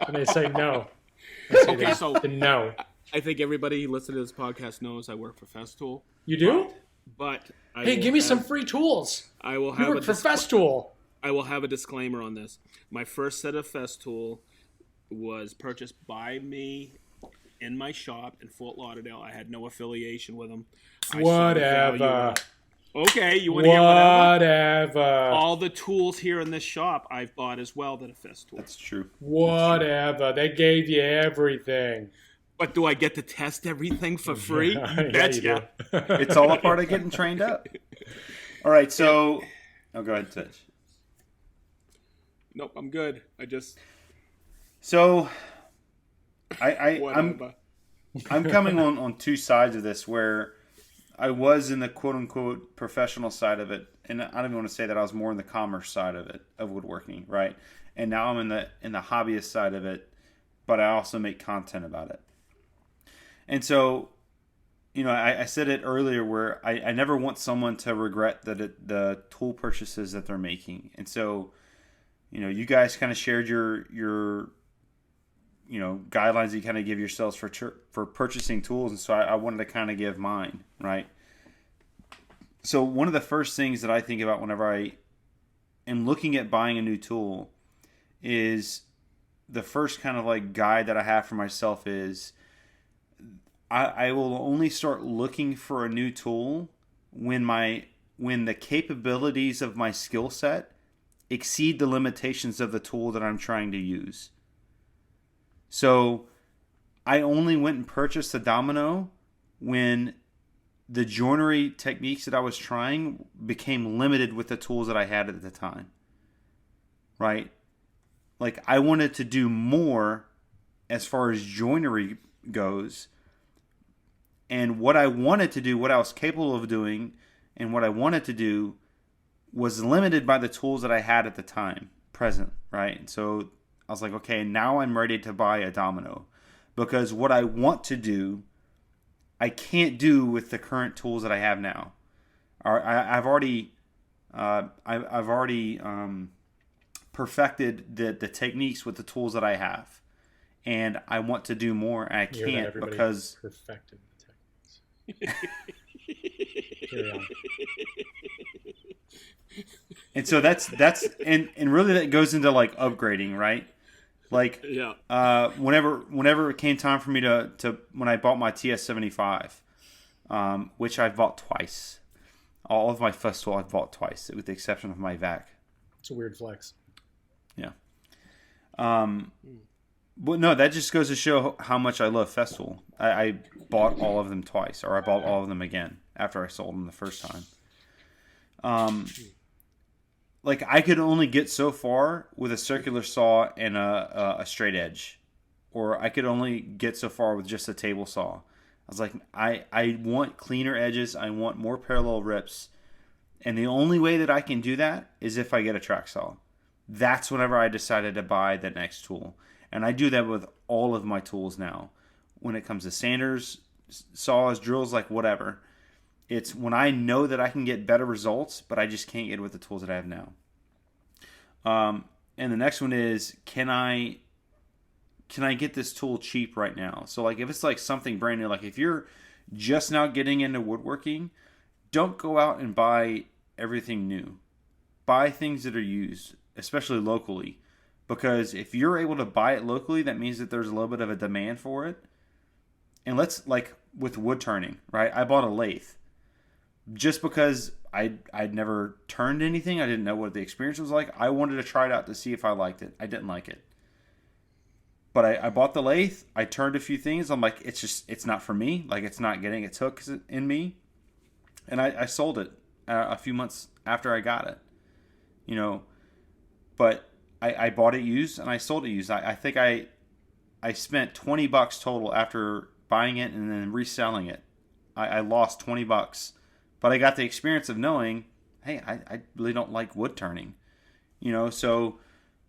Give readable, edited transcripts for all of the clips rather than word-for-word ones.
And they say no. I say Okay, so no. I think everybody listening to this podcast knows I work for Festool. You do? But I Hey, will give me some have free tools. I will You have work for Festool. I will have a disclaimer on this. My first set of Festool was purchased by me in my shop in Fort Lauderdale. I had no affiliation with them. I saw the value Whatever. in it. Okay, you want to hear whatever? Whatever. All the tools here in this shop I've bought as well that are Festool. That's true. Whatever. They gave you everything. But do I get to test everything for free? You betcha. Yeah, you do. It's all a part of getting trained up. All right, so... Oh, go ahead, Titch. Nope, I'm good. I just... So, Whatever. I'm coming on two sides of this where I was in the quote-unquote professional side of it, and I don't even want to say that I was more in the commerce side of it, of woodworking, right? And now I'm in the hobbyist side of it, but I also make content about it. And so, you know, I said it earlier where I never want someone to regret the tool purchases that they're making. And so, you know, you guys kind of shared your you know, guidelines that you kind of give yourselves for purchasing tools. And so I wanted to kind of give mine, right? So one of the first things that I think about whenever I am looking at buying a new tool is the first kind of like guide that I have for myself is I will only start looking for a new tool when the capabilities of my skill set exceed the limitations of the tool that I'm trying to use. So I only went and purchased a domino when the joinery techniques that I was trying became limited with the tools that I had at the time. Right? Like I wanted to do more as far as joinery goes. And what I wanted to do, what I was capable of doing, and what I wanted to do was limited by the tools that I had at the time, present, right? And so I was like, okay, now I'm ready to buy a domino. Because what I want to do, I can't do with the current tools that I have now. I've already perfected the techniques with the tools that I have. And I want to do more, and I can't because... Perfected. Carry on. And so that's and really that goes into like upgrading, right? Like whenever it came time for me to when I bought my TS-75, which I've bought twice. All of my Festool I've bought twice, with the exception of my VAC. It's a weird flex. Yeah. But no, that just goes to show how much I love Festool. I bought all of them twice, or I bought all of them again after I sold them the first time. Like I could only get so far with a circular saw and a straight edge, or I could only get so far with just a table saw. I was like, I want cleaner edges. I want more parallel rips, and the only way that I can do that is if I get a track saw. That's whenever I decided to buy the next tool. And I do that with all of my tools now. When it comes to sanders, saws, drills, like whatever. It's when I know that I can get better results, but I just can't get it with the tools that I have now. And the next one is, can I get this tool cheap right now? So like if it's like something brand new, like if you're just now getting into woodworking, don't go out and buy everything new. Buy things that are used, especially locally. Because if you're able to buy it locally, that means that there's a little bit of a demand for it. And let's, like with wood turning, right? I bought a lathe just because I'd never turned anything. I didn't know what the experience was like. I wanted to try it out to see if I liked it. I didn't like it. But I bought the lathe. I turned a few things. I'm like, it's not for me. Like it's not getting its hooks in me. And I sold it a few months after I got it. You know, but... I bought it used and I sold it used. I think I spent $20 total after buying it and then reselling it. I lost $20, but I got the experience of knowing, hey, I really don't like wood turning, you know. So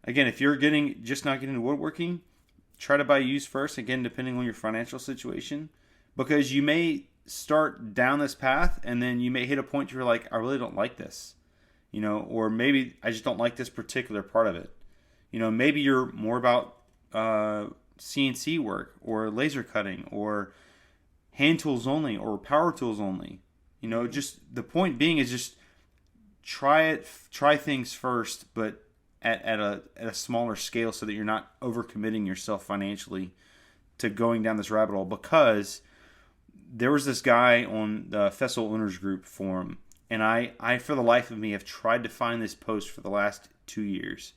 again, if you're just not getting into woodworking, try to buy used first. Again, depending on your financial situation, because you may start down this path and then you may hit a point where you're like, I really don't like this, you know, or maybe I just don't like this particular part of it. Maybe you're more about CNC work or laser cutting or hand tools only or power tools only. Just the point being is just try things first, but at a smaller scale, so that you're not overcommitting yourself financially to going down this rabbit hole. Because there was this guy on the Festival Owners Group forum, and I for the life of me have tried to find this post for the last 2 years.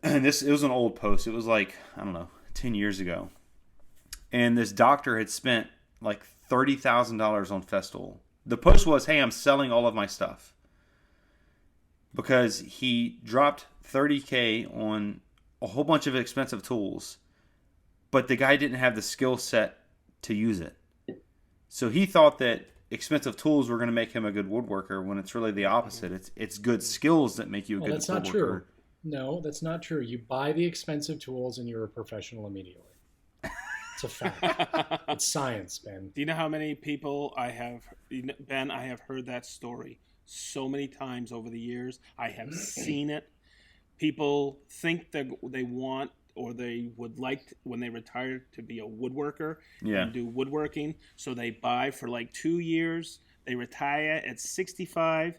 And it was an old post. It was like, I don't know, 10 years ago. And this doctor had spent like $30,000 on Festival. The post was, hey, I'm selling all of my stuff. Because he dropped $30K on a whole bunch of expensive tools, but the guy didn't have the skill set to use it. So he thought that expensive tools were going to make him a good woodworker, when it's really the opposite. It's good skills that make you a good woodworker. That's not true. No, that's not true. You buy the expensive tools and you're a professional immediately. It's a fact. It's science, Ben. Do you know how many people Ben, I have heard that story so many times over the years. I have seen it. People think that they want, or they would like, when they retire, to be a woodworker and do woodworking. So they buy for like 2 years. They retire at 65,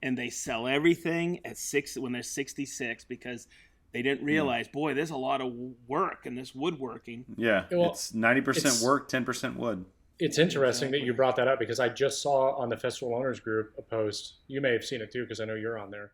and they sell everything at when they're 66, because they didn't realize, boy, there's a lot of work in this woodworking. Yeah, well, it's 90% work, 10% wood. It's interesting that you brought that up, because I just saw on the Festival Owners Group a post. You may have seen it too, because I know you're on there.